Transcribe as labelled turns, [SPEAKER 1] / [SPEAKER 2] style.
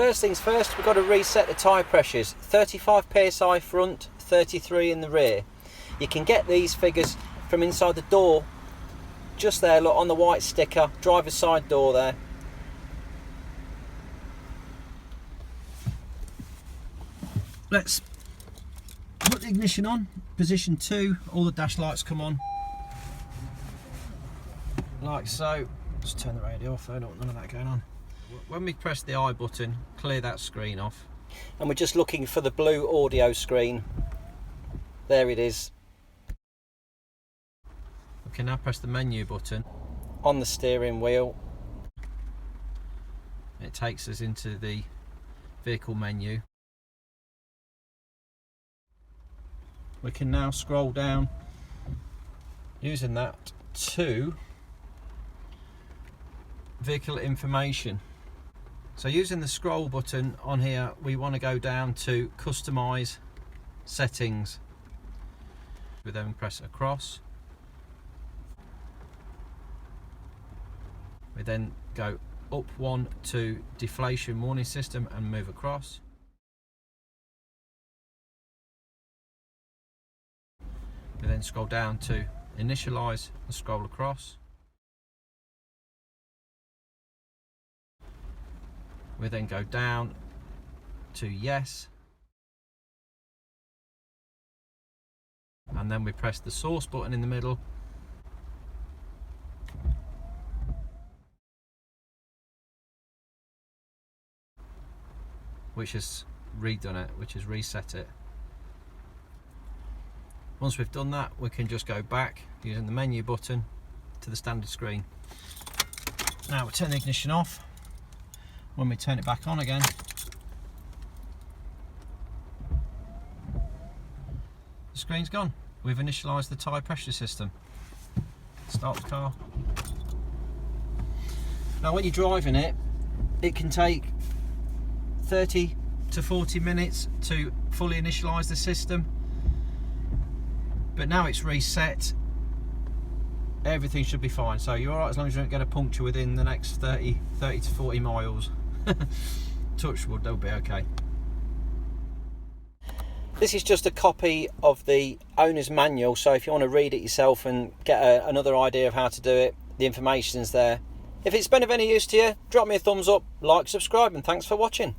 [SPEAKER 1] First things first, we've got to reset the tyre pressures. 35 psi front, 33 in the rear. You can get these figures from inside the door, just there, look, on the white sticker, driver's side door there. Let's put the ignition on, position 2, all the dash lights come on, like so. Just turn the radio off, I don't want none of that going on. When we press the I button, clear that screen off. And we're just looking for the blue audio screen. There it is. We can now press the menu button on the steering wheel. It takes us into the vehicle menu. We can now scroll down using that to vehicle information. So using the scroll button on here, we want to go down to customize settings. We then press across. We then go up one to deflation warning system and move across. We then scroll down to initialize and scroll across. We then go down to yes, and then we press the source button in the middle, which has redone it, which has reset it. Once we've done that, we can just go back using the menu button to the standard screen. Now we'll turn the ignition off. When we turn it back on again, the screen's gone. We've initialised the tyre pressure system. Start the car. Now when you're driving it, it can take 30 to 40 minutes to fully initialise the system. But now it's reset, everything should be fine. So you're alright as long as you don't get a puncture within the next 30 to 40 miles. Touch wood, they'll be okay. This is just a copy of the owner's manual, so if you want to read it yourself and get another idea of how to do it, the information's there. If it's been of any use to you, drop me a thumbs up, like, subscribe, and thanks for watching.